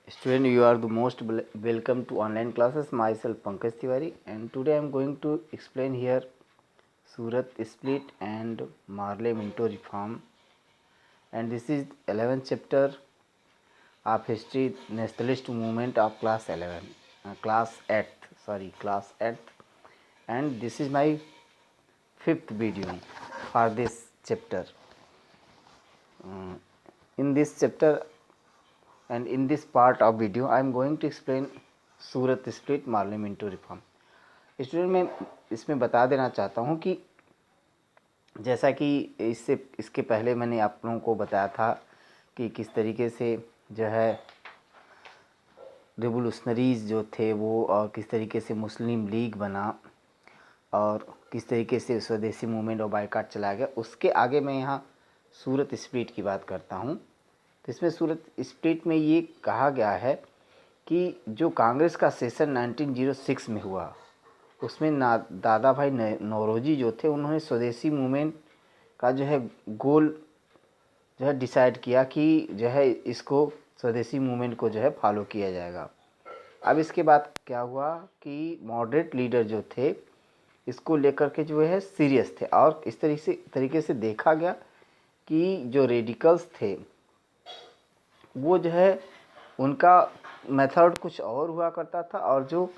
Student, you are the most welcome to online classes. Myself Pankaj Tiwari, and today I am going to explain here Surat split and Marley Minto reform. And this is 11th chapter of history nationalist movement of class 11, class 8th, and this is my fifth video for this chapter. In this chapter and in this part of video I am going to explain Surat split Morley Minto reform. Student, मैं इसमें बता देना चाहता हूँ कि जैसा कि इसके पहले मैंने आप लोगों को बताया था कि किस तरीके से जो है रिवोल्यूशनरीज जो थे वो और किस तरीके से मुस्लिम लीग बना और किस तरीके से स्वदेशी मूवमेंट और बायकाट चलाया गया. उसके आगे मैं यहाँ सूरत स्प्लिट की बात करता हूँ. तो इसमें सूरत स्प्लिट में ये कहा गया है कि जो कांग्रेस का सेशन 1906 में हुआ उसमें दादा भाई नौरोजी जो थे उन्होंने स्वदेशी मूवमेंट का जो है गोल जो है डिसाइड किया कि जो है इसको स्वदेशी मूवमेंट को जो है फॉलो किया जाएगा. अब इसके बाद क्या हुआ कि मॉडरेट लीडर जो थे इसको लेकर के जो है सीरियस थे और इस तरीके से देखा गया कि जो रेडिकल्स थे वो जो है उनका मेथड कुछ और हुआ करता था और जो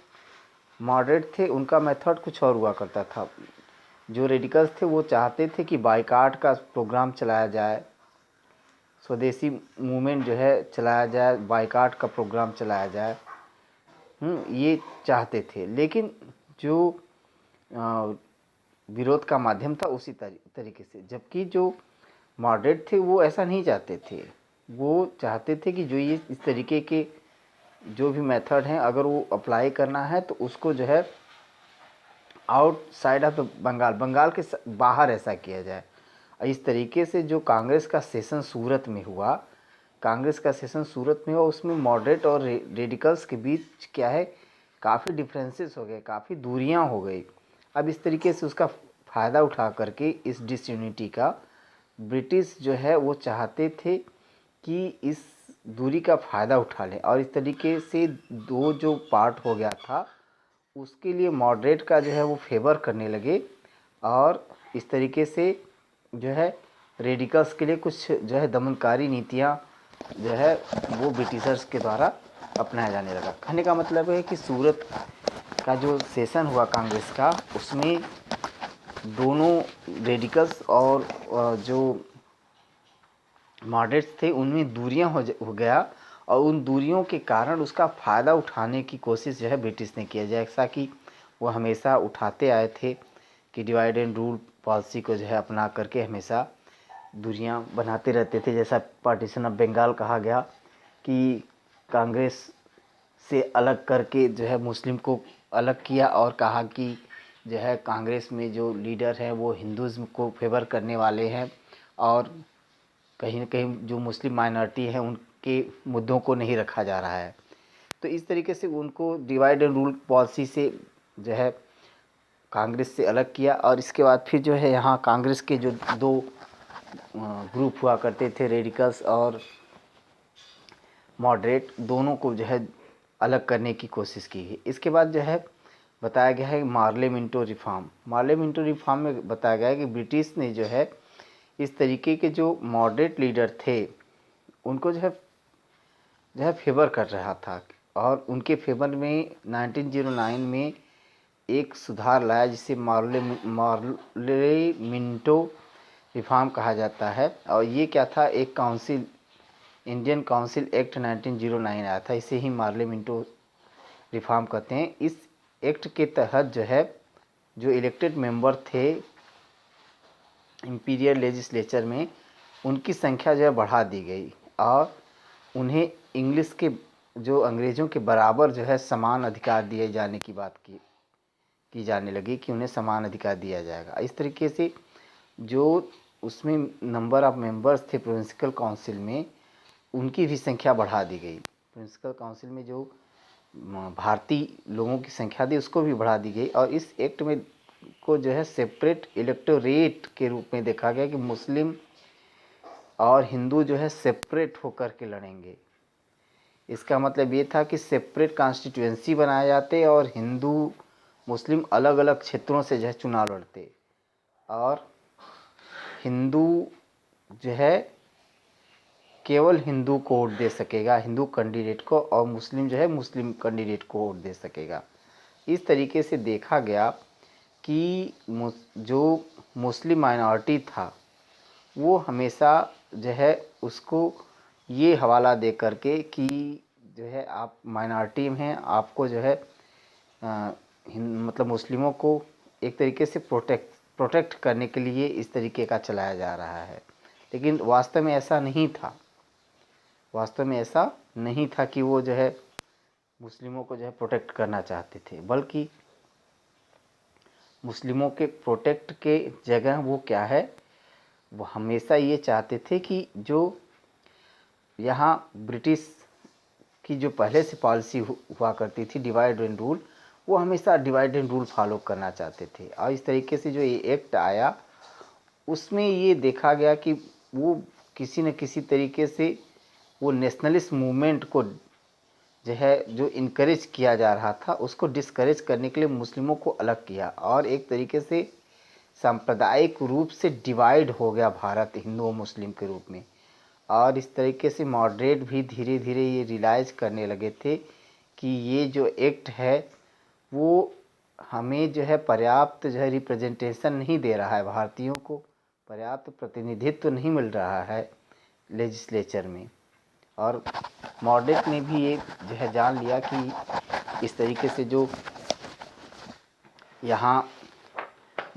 मॉडरेट थे उनका मेथड कुछ और हुआ करता था. जो रेडिकल्स थे वो चाहते थे कि बायकाट का प्रोग्राम चलाया जाए, स्वदेशी मूवमेंट जो है चलाया जाए, बायकाट का प्रोग्राम चलाया जाए, ये चाहते थे. लेकिन जो विरोध का माध्यम था उसी तरीके से, जबकि जो मॉडरेट थे वो ऐसा नहीं चाहते थे. वो चाहते थे कि जो ये इस तरीके के जो भी मेथड हैं अगर वो अप्लाई करना है तो उसको जो है आउटसाइड ऑफ बंगाल के बाहर ऐसा किया जाए. इस तरीके से जो कांग्रेस का सेशन सूरत में हुआ उसमें मॉडरेट और रेडिकल्स के बीच क्या है काफ़ी डिफरेंसेस हो गए, काफ़ी दूरियां हो गई. अब इस तरीके से उसका फ़ायदा उठा करके इस डिसयूनिटी का ब्रिटिश जो है वो चाहते थे कि इस दूरी का फ़ायदा उठा लें और इस तरीके से दो जो पार्ट हो गया था उसके लिए मॉडरेट का जो है वो फेवर करने लगे और इस तरीके से जो है रेडिकल्स के लिए कुछ जो है दमनकारी नीतियाँ जो है वो ब्रिटिशर्स के द्वारा अपनाया जाने लगा. कहने का मतलब है कि सूरत का जो सेशन हुआ कांग्रेस का उसमें दोनों रेडिकल्स और जो मॉडरेट्स थे उनमें दूरियां हो गया और उन दूरियों के कारण उसका फ़ायदा उठाने की कोशिश जो है ब्रिटिश ने किया, जैसा कि वो हमेशा उठाते आए थे कि डिवाइड एंड रूल पॉलिसी को जो है अपना करके हमेशा दूरियां बनाते रहते थे. जैसा पार्टीशन ऑफ बंगाल कहा गया कि कांग्रेस से अलग करके जो है मुस्लिम को अलग किया और कहा कि जो है कांग्रेस में जो लीडर हैं वो हिंदुज़्म को फेवर करने वाले हैं और कहीं न कहीं जो मुस्लिम माइनॉरिटी है उनके मुद्दों को नहीं रखा जा रहा है. तो इस तरीके से उनको डिवाइड एंड रूल पॉलिसी से जो है कांग्रेस से अलग किया और इसके बाद फिर जो है यहाँ कांग्रेस के जो दो ग्रुप हुआ करते थे, रेडिकल्स और मॉडरेट, दोनों को जो है अलग करने की कोशिश की गई. इसके बाद जो है बताया गया है मार्ले मिंटो रिफॉर्म में बताया गया है कि ब्रिटिश ने जो है इस तरीके के जो मॉडरेट लीडर थे उनको जो है फेवर कर रहा था और उनके फेवर में 1909 में एक सुधार लाया जिसे मार्ले मिंटो रिफॉर्म कहा जाता है. और ये क्या था, एक काउंसिल, इंडियन काउंसिल एक्ट 1909 आया था, इसे ही मार्ले मिंटो रिफॉर्म कहते हैं. इस एक्ट के तहत जो है जो इलेक्टेड मेंबर थे इंपीरियल लेजिस्लेचर में उनकी संख्या जो है बढ़ा दी गई और उन्हें इंग्लिश के जो अंग्रेज़ों के बराबर जो है समान अधिकार दिए जाने की बात की जाने लगी कि उन्हें समान अधिकार दिया जाएगा. इस तरीके से जो उसमें नंबर ऑफ़ मेंबर्स थे प्रोविंशियल काउंसिल में उनकी भी संख्या बढ़ा दी गई. प्रोविंशियल काउंसिल में जो भारतीय लोगों की संख्या थी उसको भी बढ़ा दी गई और इस एक्ट में को जो है सेपरेट इलेक्टोरेट के रूप में देखा गया कि मुस्लिम और हिंदू जो है सेपरेट होकर के लड़ेंगे. इसका मतलब ये था कि सेपरेट कॉन्स्टिट्यूएंसी बनाए जाते और हिंदू मुस्लिम अलग अलग क्षेत्रों से जो है चुनाव लड़ते, और हिंदू जो है केवल हिंदू को वोट दे सकेगा, हिंदू कैंडिडेट को, और मुस्लिम जो है मुस्लिम कैंडिडेट को वोट दे सकेगा। इस तरीके से देखा गया कि जो मुस्लिम माइनॉरिटी था वो हमेशा जो है उसको ये हवाला दे करके कि जो है आप माइनॉरिटी में हैं, आपको जो है मतलब मुस्लिमों को एक तरीके से प्रोटेक्ट करने के लिए इस तरीके का चलाया जा रहा है। लेकिन वास्तव में ऐसा नहीं था, वास्तव में ऐसा नहीं था कि वो जो है मुस्लिमों को जो है प्रोटेक्ट करना चाहते थे, बल्कि मुस्लिमों के प्रोटेक्ट के जगह वो क्या है, वो हमेशा ये चाहते थे कि जो यहाँ ब्रिटिश की जो पहले से पॉलिसी हुआ करती थी डिवाइड एंड रूल, वो हमेशा डिवाइड एंड रूल फॉलो करना चाहते थे। और इस तरीके से जो ये एक्ट आया उसमें ये देखा गया कि वो किसी न किसी तरीके से वो नेशनलिस्ट मूवमेंट को जो है जो इनकरेज किया जा रहा था उसको डिस्करेज करने के लिए मुस्लिमों को अलग किया, और एक तरीके से सांप्रदायिक रूप से डिवाइड हो गया भारत हिंदू और मुस्लिम के रूप में। और इस तरीके से मॉडरेट भी धीरे धीरे ये रियलाइज़ करने लगे थे कि ये जो एक्ट है वो हमें जो है पर्याप्त जो है रिप्रेजेंटेशन नहीं दे रहा है, भारतीयों को पर्याप्त प्रतिनिधित्व नहीं मिल रहा है लेजिस्लेचर में। और मॉडरेट ने भी ये जो है जान लिया कि इस तरीके से जो यहाँ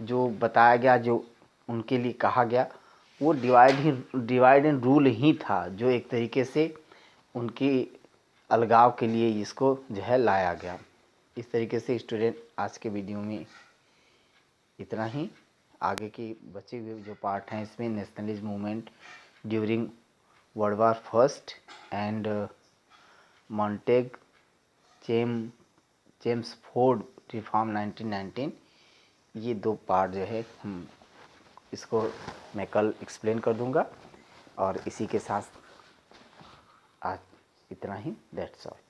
जो बताया गया, जो उनके लिए कहा गया, वो डिवाइड एंड रूल ही था जो एक तरीके से उनकी अलगाव के लिए इसको जो है लाया गया। इस तरीके से स्टूडेंट आज के वीडियो में इतना ही। आगे की बचे हुए जो पार्ट हैं इसमें nationalism movement during world war first and Montagu James Ford reform 1919, ये दो पार्ट जो है हम इसको मैं कल एक्सप्लेन कर दूंगा। और इसी के साथ आज इतना ही, दैट्स ऑल।